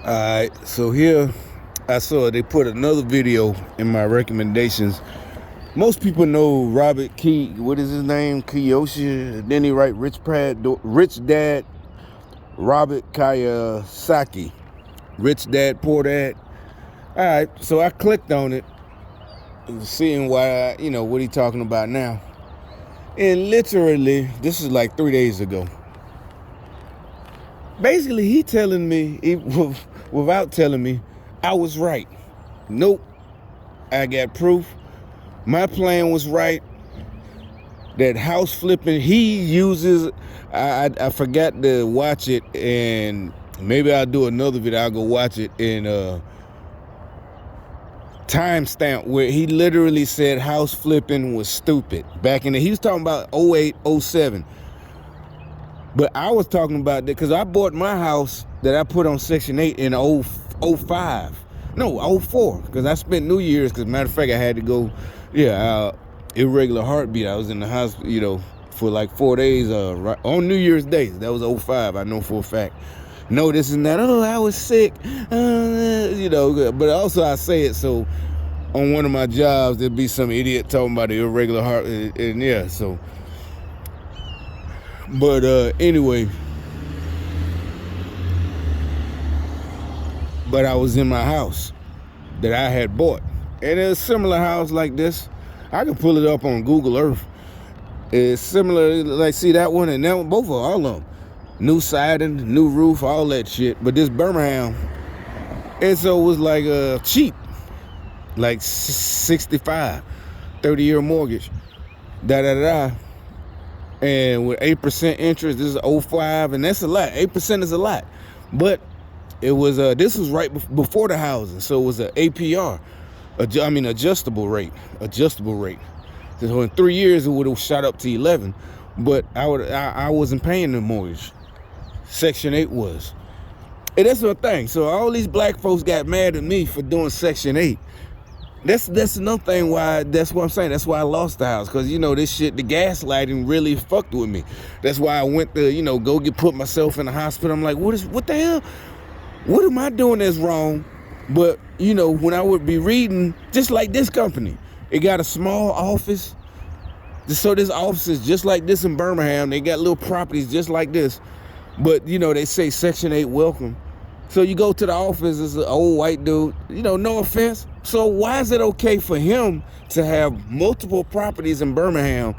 Alright, so here I saw they put another video in my recommendations. Most people know Robert Key, what is his name? Kiyoshi. Then he write Rich Dad, Robert Kiyosaki. Rich Dad, Poor Dad. Alright, so I clicked on it, seeing why, what he talking about now. And literally, this is like 3 days ago. Basically, he telling me, without telling me, I was right. Nope. I got proof. My plan was right. That house flipping, he uses, I forgot to watch it, and maybe I'll do another video. I'll go watch it in timestamp where he literally said house flipping was stupid. Back in he was talking about 08, 07. But I was talking about that because I bought my house that I put on Section 8 in 05. No, 04. Because I spent New Year's, because matter of fact, I had to go, irregular heartbeat. I was in the hospital, for like 4 days on New Year's Day. That was 05, I know for a fact. No, this and that. Oh, I was sick. But also I say it so on one of my jobs, there'd be some idiot talking about the irregular heart. And yeah, so. But anyway, but I was in my house that I had bought. And it's a similar house like this. I can pull it up on Google Earth. It's similar, like see that one and that one, both of all of them. New siding, new roof, all that shit. But this Birmingham, and so it was like cheap, like 65, 30-year mortgage, And with 8% interest, this is 05, and that's a lot. 8% is a lot. But it was this was right before the housing, so it was an APR, adjustable rate. So in 3 years it would have shot up to 11, but I wasn't paying the mortgage. Section 8 was. And that's the thing. So all these black folks got mad at me for doing Section 8. That's another thing why, that's what I'm saying. That's why I lost the house. Because, this shit, the gaslighting really fucked with me. That's why I went to, put myself in the hospital. I'm like, what the hell? What am I doing that's wrong? But, when I would be reading, just like this company, it got a small office. So this office is just like this in Birmingham. They got little properties just like this. But, they say Section 8 welcome. So you go to the office, it's an old white dude, no offense. So why is it okay for him to have multiple properties in Birmingham?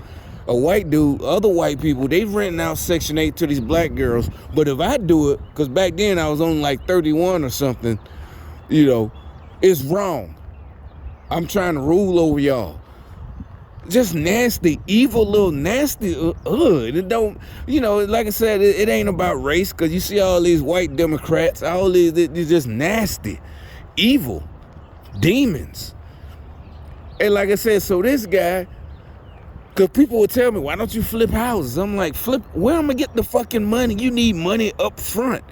A white dude, other white people, they renting out Section 8 to these black girls. But if I do it, because back then I was only like 31 or something, it's wrong. I'm trying to rule over y'all. Just nasty, evil little nasty. It don't, like I said, it ain't about race, because you see all these white Democrats, all these, they're just nasty, evil, demons. And like I said, so this guy, because people would tell me, why don't you flip houses? I'm like, flip, where am I get the fucking money? You need money up front.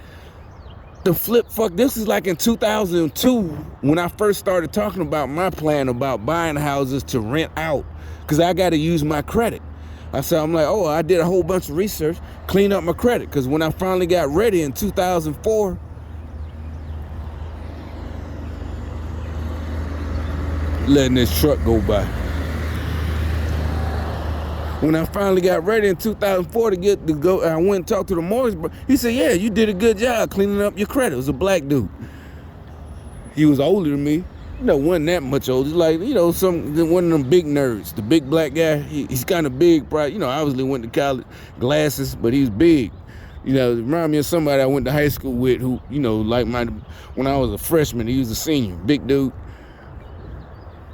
The this is like in 2002 when I first started talking about my plan about buying houses to rent out, because I got to use my credit. I'm like, I did a whole bunch of research, clean up my credit, because when I finally got ready in 2004, letting this truck go by. When I finally got ready in 2004 to go, I went and talked to the mortgage broker. He said, yeah, you did a good job cleaning up your credit. It was a black dude. He was older than me. Wasn't that much older. Like, one of them big nerds. The big black guy, he's kind of big, probably, obviously went to college, glasses, but he's big. It reminded me of somebody I went to high school with who, when I was a freshman, he was a senior, big dude.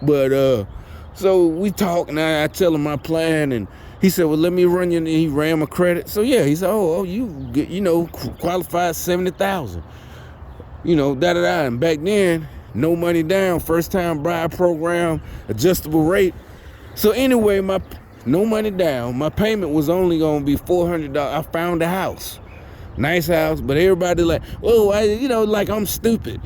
But, so we talk, and I tell him my plan, and he said, well, let me run you, and he ran my credit. So yeah, he said, you get, qualified 70,000, And back then, no money down, first time buyer program, adjustable rate. So anyway, no money down, my payment was only gonna be $400. I found a house, nice house, but everybody like, like I'm stupid.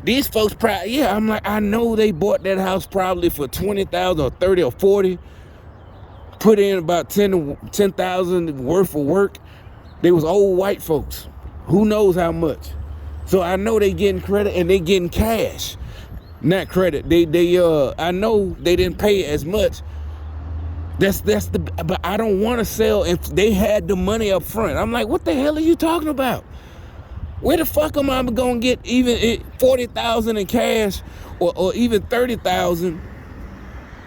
These folks I'm like, I know they bought that house probably for 20,000 or 30 or 40, put in about 10,000 worth of work. They was old white folks. Who knows how much? So I know they getting credit and they getting cash, not credit. I know they didn't pay as much. But I don't want to sell if they had the money up front. I'm like, what the hell are you talking about? Where the fuck am I gonna get even 40,000 in cash, or even 30,000?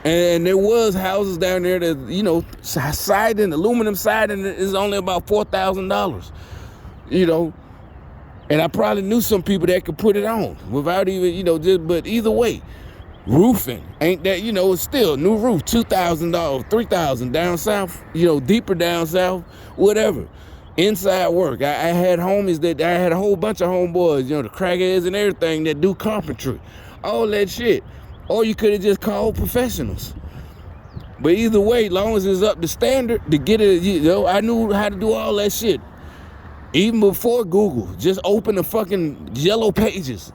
And there was houses down there that, you know, siding, aluminum siding is only about $4,000, you know. And I probably knew some people that could put it on without even, you know, but either way, roofing ain't that, you know, it's still new roof, $2,000, $3,000 down south, you know, deeper down south, whatever. Inside work. I had homies I had a whole bunch of homeboys, you know, the crackheads and everything that do carpentry, all that shit. Or you could have just called professionals. But either way, long as it's up to standard to get it, you know, I knew how to do all that shit. Even before Google, just open the fucking yellow pages,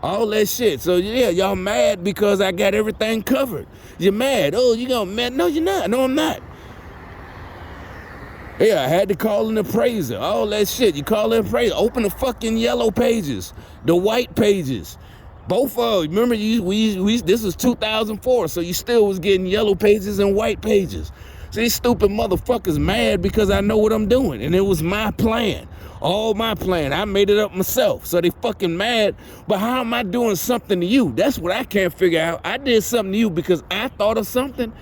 all that shit. So yeah, y'all mad because I got everything covered. You're mad. Oh, you gonna mad? No, you're not. No, I'm not. Yeah, I had to call an appraiser, all that shit. You call an appraiser, open the fucking yellow pages, the white pages. Both of them. Remember, this was 2004, so you still was getting yellow pages and white pages. So these stupid motherfuckers mad because I know what I'm doing, and it was my plan, all my plan. I made it up myself, so they fucking mad. But how am I doing something to you? That's what I can't figure out. I did something to you because I thought of something.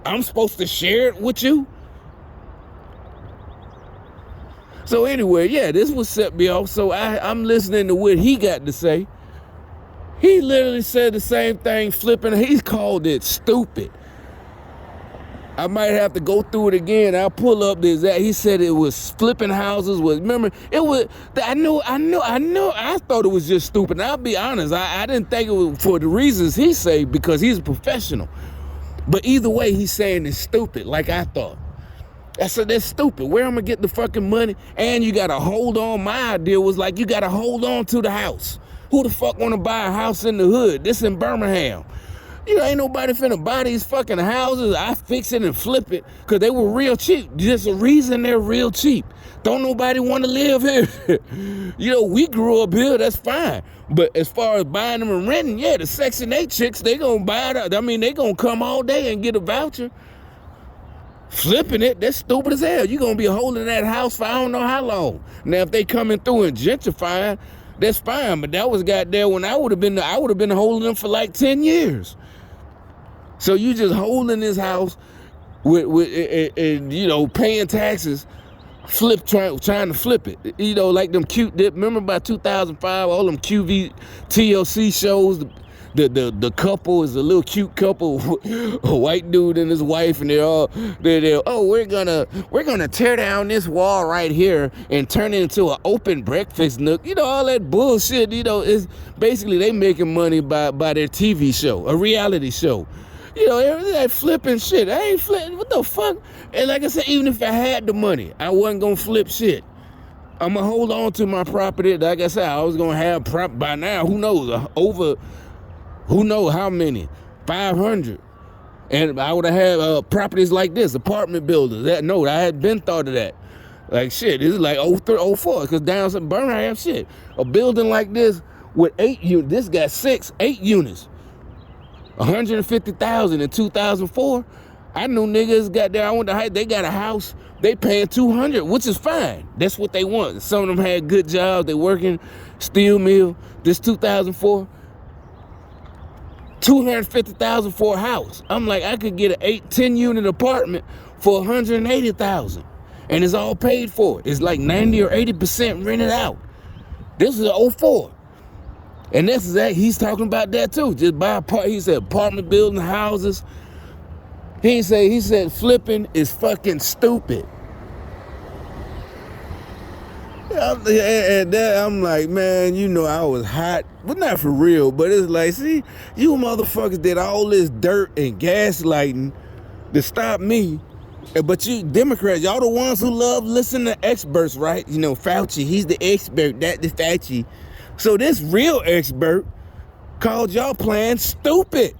I'm supposed to share it with you? So anyway, yeah, this was set me off. So I'm listening to what he got to say. He literally said the same thing, flipping. He's called it stupid. I might have to go through it again. I'll pull up this. He said it was flipping houses. Remember, it was. I thought it was just stupid. And I'll be honest. I didn't think it was for the reasons he said, because he's a professional. But either way, he's saying it's stupid, like I thought. I said, that's stupid. Where am I gonna get the fucking money? And you gotta hold on. My idea was like, you gotta hold on to the house. Who the fuck wanna buy a house in the hood? This in Birmingham. You know, ain't nobody finna buy these fucking houses. I fix it and flip it because they were real cheap. There's a reason they're real cheap. Don't nobody want to live here. You know, we grew up here, that's fine. But as far as buying them and renting, yeah, the Section 8 chicks, they gonna buy it. I mean, they gonna come all day and get a voucher. Flipping it, that's stupid as hell. You gonna be holding that house for I don't know how long. Now, if they coming through and gentrifying, that's fine. But that was goddamn when I would have been holding them for like 10 years. So you just holding this house with you know, paying taxes, trying to flip it. You know, like them remember by 2005, all them QV TLC shows, the couple is a little cute couple, a white dude and his wife, and they're we're gonna tear down this wall right here and turn it into an open breakfast nook. You know, all that bullshit. You know, is basically they making money by their TV show, a reality show. You know, that flipping shit. I ain't flipping. What the fuck? And like I said, even if I had the money, I wasn't gonna flip shit. I'm gonna hold on to my property. Like I said, I was gonna have by now. Who knows? Who knows how many? 500. And I would have had properties like this, apartment buildings. I had been thought of that. Like shit, this is like 03, 04. Because down in Birmingham, shit, a building like this with 8 units. This got 8 units. 150,000 in 2004. I knew niggas got there. I went to high. They got a house. They paying 200, which is fine. That's what they want. Some of them had good jobs. They working steel mill. This 2004, 250,000 for a house. I'm like, I could get an 10 unit apartment for 180,000, and it's all paid for. It's like 90 or 80% rented out. This is 04. And that's exactly, he's talking about that too. Just buy he said apartment building, houses. He said flipping is fucking stupid. And I'm like, man, you know, I was hot, but not for real. But it's like, see, you motherfuckers did all this dirt and gaslighting to stop me. But you Democrats, y'all the ones who love listening to experts, right? You know, Fauci, he's the expert, that the Fauci. So this real expert called y'all plan stupid.